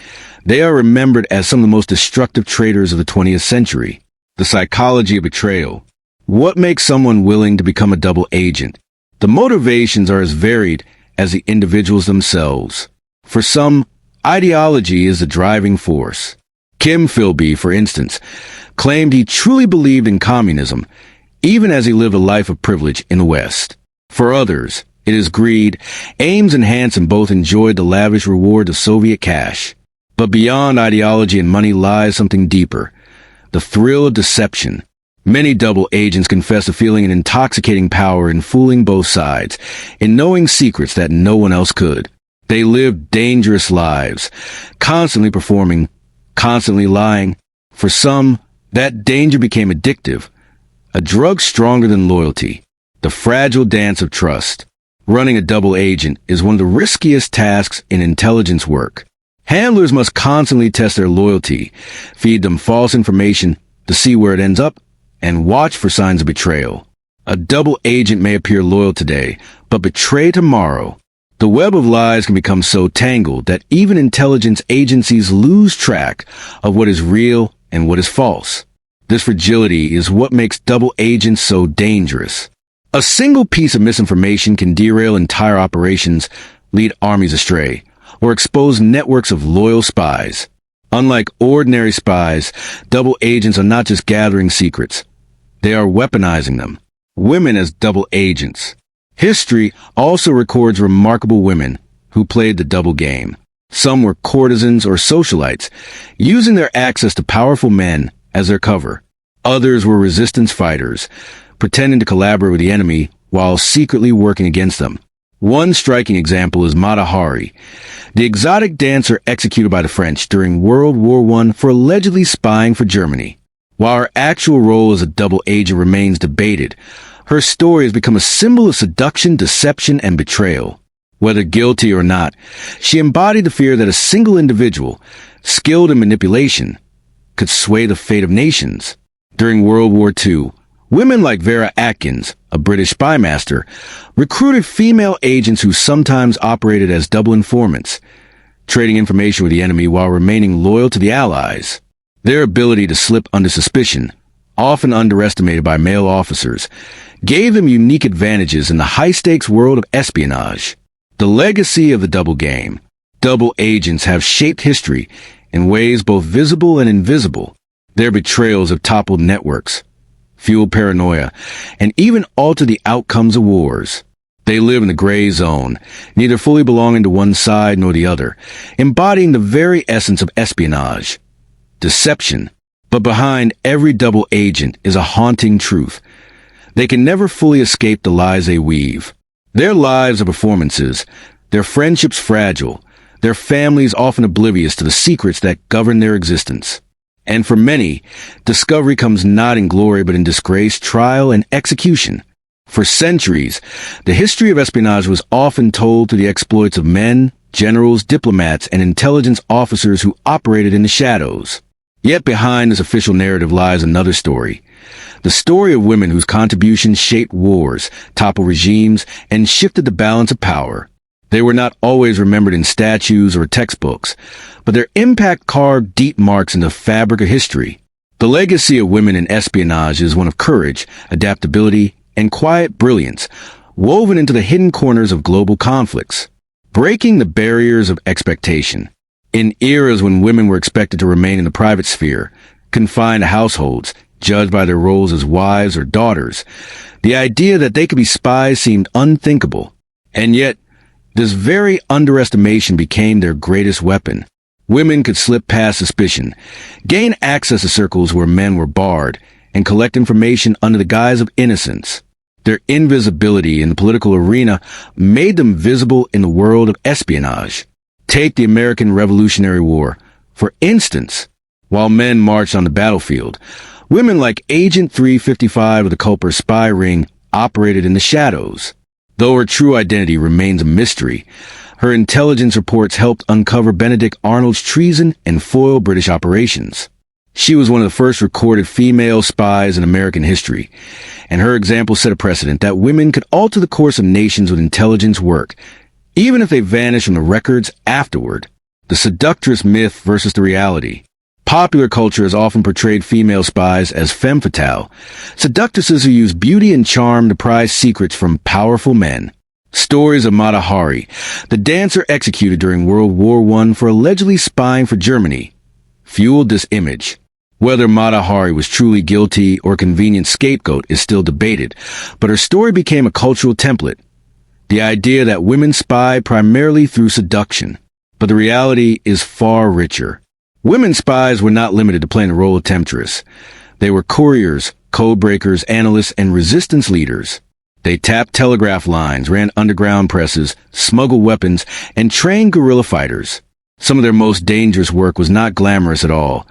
they are remembered as some of the most destructive traitors of the 20th century. The psychology of betrayal. What makes someone willing to become a double agent? The motivations are as varied as the individuals themselves. For some, ideology is the driving force. Kim Philby, for instance, claimed he truly believed in communism, even as he lived a life of privilege in the West. For others, it is greed. Ames and Hansen both enjoyed the lavish reward of Soviet cash. But beyond ideology and money lies something deeper, the thrill of deception. Many double agents confess to feeling an intoxicating power in fooling both sides, in knowing secrets that no one else could. They lived dangerous lives, constantly performing, constantly lying. For some, that danger became addictive, a drug stronger than loyalty, the fragile dance of trust. Running a double agent is one of the riskiest tasks in intelligence work. Handlers must constantly test their loyalty, feed them false information to see where it ends up, and watch for signs of betrayal. A double agent may appear loyal today, but betray tomorrow. The web of lies can become so tangled that even intelligence agencies lose track of what is real and what is false. This fragility is what makes double agents so dangerous. A single piece of misinformation can derail entire operations, lead armies astray, or expose networks of loyal spies. Unlike ordinary spies, double agents are not just gathering secrets. They are weaponizing them. Women as double agents. History also records remarkable women who played the double game. Some were courtesans or socialites, using their access to powerful men as their cover. Others were resistance fighters, pretending to collaborate with the enemy while secretly working against them. One striking example is Mata Hari, the exotic dancer executed by the French during World War I for allegedly spying for Germany. While her actual role as a double agent remains debated, her story has become a symbol of seduction, deception, and betrayal. Whether guilty or not, she embodied the fear that a single individual, skilled in manipulation, could sway the fate of nations. During World War II, women like Vera Atkins, a British spymaster, recruited female agents who sometimes operated as double informants, trading information with the enemy while remaining loyal to the Allies. Their ability to slip under suspicion, often underestimated by male officers, gave them unique advantages in the high-stakes world of espionage. The legacy of the double game. Double agents have shaped history in ways both visible and invisible. Their betrayals have toppled networks, fueled paranoia, and even altered the outcomes of wars. They live in the gray zone, neither fully belonging to one side nor the other, embodying the very essence of espionage. Deception. But behind every double agent is a haunting truth. They can never fully escape the lies they weave. Their lives are performances, their friendships fragile, their families often oblivious to the secrets that govern their existence. And for many, discovery comes not in glory but in disgrace, trial, and execution. For centuries, the history of espionage was often told through the exploits of men, generals, diplomats, and intelligence officers who operated in the shadows. Yet behind this official narrative lies another story. The story of women whose contributions shaped wars, toppled regimes, and shifted the balance of power. They were not always remembered in statues or textbooks, but their impact carved deep marks in the fabric of history. The legacy of women in espionage is one of courage, adaptability, and quiet brilliance, woven into the hidden corners of global conflicts, breaking the barriers of expectation. In eras when women were expected to remain in the private sphere, confined to households, judged by their roles as wives or daughters, the idea that they could be spies seemed unthinkable. And yet, this very underestimation became their greatest weapon. Women could slip past suspicion, gain access to circles where men were barred, and collect information under the guise of innocence. Their invisibility in the political arena made them visible in the world of espionage. Take the American Revolutionary War. For instance, while men marched on the battlefield, women like Agent 355 of the Culper spy ring operated in the shadows. Though her true identity remains a mystery, her intelligence reports helped uncover Benedict Arnold's treason and foil British operations. She was one of the first recorded female spies in American history, and her example set a precedent that women could alter the course of nations with intelligence work, even if they vanished from the records afterward. The seductress myth versus the reality. Popular culture has often portrayed female spies as femme fatale, seductresses who use beauty and charm to prize secrets from powerful men. Stories of Mata Hari, the dancer executed during World War I for allegedly spying for Germany, fueled this image. Whether Mata Hari was truly guilty or a convenient scapegoat is still debated, but her story became a cultural template. The idea that women spy primarily through seduction. But the reality is far richer. Women spies were not limited to playing the role of temptress. They were couriers, codebreakers, analysts, and resistance leaders. They tapped telegraph lines, ran underground presses, smuggled weapons, and trained guerrilla fighters. Some of their most dangerous work was not glamorous at all.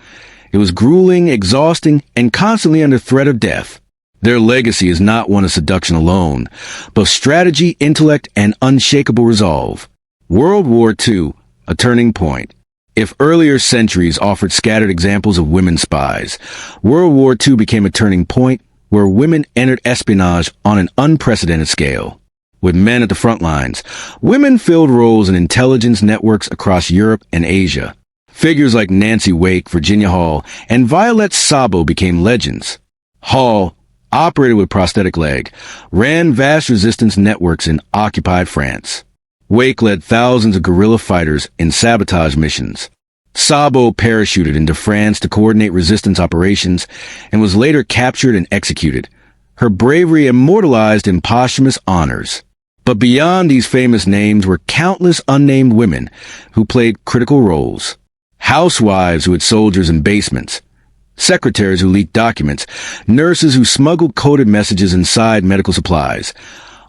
It was grueling, exhausting, and constantly under threat of death. Their legacy is not one of seduction alone, but strategy, intellect, and unshakable resolve. World War II, a turning point. If earlier centuries offered scattered examples of women spies, World War II became a turning point where women entered espionage on an unprecedented scale. With men at the front lines, women filled roles in intelligence networks across Europe and Asia. Figures like Nancy Wake, Virginia Hall, and Violette Sabo became legends. Hall, operated with prosthetic leg, ran vast resistance networks in occupied France. Wake led thousands of guerrilla fighters in sabotage missions. Sabo parachuted into France to coordinate resistance operations and was later captured and executed, her bravery immortalized in posthumous honors. But beyond these famous names were countless unnamed women who played critical roles. Housewives who hid soldiers in basements, secretaries who leaked documents, nurses who smuggled coded messages inside medical supplies.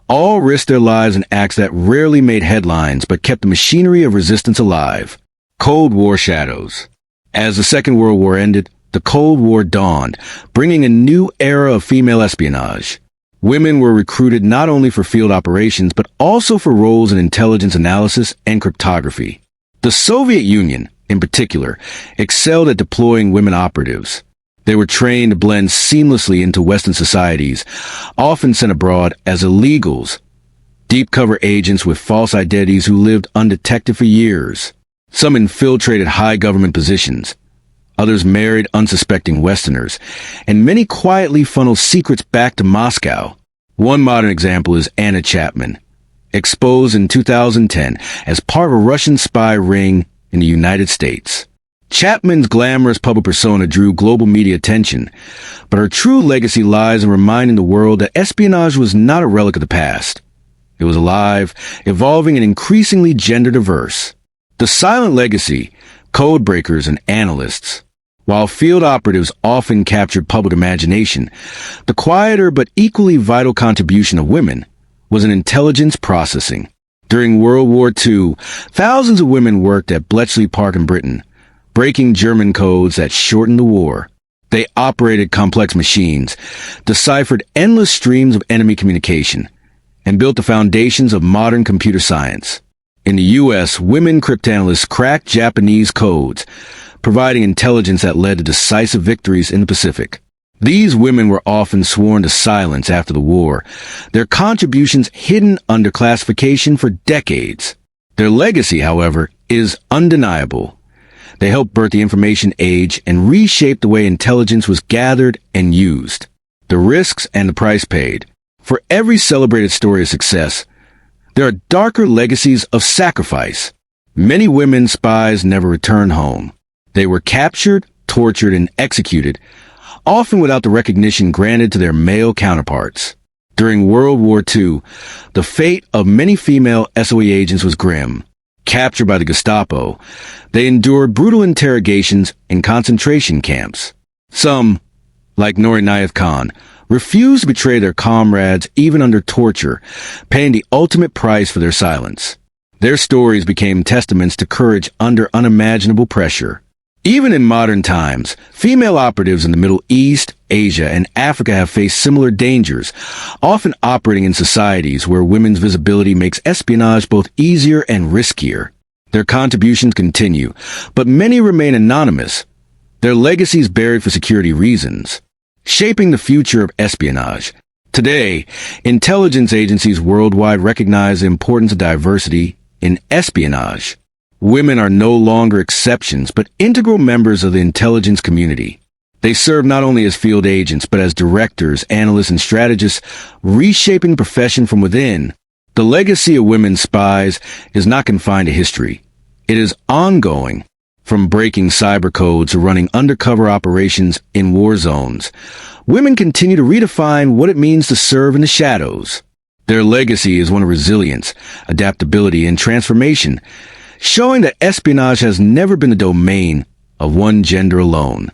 All risked their lives in acts that rarely made headlines but kept the machinery of resistance alive. Cold War shadows. As the Second World War ended, the Cold War dawned, bringing a new era of female espionage. Women were recruited not only for field operations but also for roles in intelligence analysis and cryptography. The Soviet Union, in particular, excelled at deploying women operatives. They were trained to blend seamlessly into Western societies, often sent abroad as illegals, deep cover agents with false identities who lived undetected for years. Some infiltrated high government positions. Others married unsuspecting Westerners, and many quietly funneled secrets back to Moscow. One modern example is Anna Chapman, exposed in 2010 as part of a Russian spy ring in the United States. Chapman's glamorous public persona drew global media attention, but her true legacy lies in reminding the world that espionage was not a relic of the past. It was alive, evolving, and increasingly gender diverse. The silent legacy, codebreakers and analysts. While field operatives often captured public imagination, the quieter but equally vital contribution of women was in intelligence processing. During World War II, thousands of women worked at Bletchley Park in Britain, breaking German codes that shortened the war. They operated complex machines, deciphered endless streams of enemy communication, and built the foundations of modern computer science. In the U.S., women cryptanalysts cracked Japanese codes, providing intelligence that led to decisive victories in the Pacific. These women were often sworn to silence after the war, their contributions hidden under classification for decades. Their legacy, however, is undeniable. They helped birth the information age and reshape the way intelligence was gathered and used. The risks and the price paid. For every celebrated story of success, there are darker legacies of sacrifice. Many women spies never returned home. They were captured, tortured, and executed, often without the recognition granted to their male counterparts. During World War II, the fate of many female SOE agents was grim. Captured by the Gestapo, they endured brutal interrogations in concentration camps. Some, like Nouri Nayef Khan, refused to betray their comrades even under torture, paying the ultimate price for their silence. Their stories became testaments to courage under unimaginable pressure. Even in modern times, female operatives in the Middle East, Asia, and Africa have faced similar dangers, often operating in societies where women's visibility makes espionage both easier and riskier. Their contributions continue, but many remain anonymous, their legacies buried for security reasons. Shaping the future of espionage. Today, intelligence agencies worldwide recognize the importance of diversity in espionage. Women are no longer exceptions, but integral members of the intelligence community. They serve not only as field agents, but as directors, analysts, and strategists, reshaping the profession from within. The legacy of women spies is not confined to history. It is ongoing. From breaking cyber codes to running undercover operations in war zones, women continue to redefine what it means to serve in the shadows. Their legacy is one of resilience, adaptability, and transformation, showing that espionage has never been the domain of one gender alone.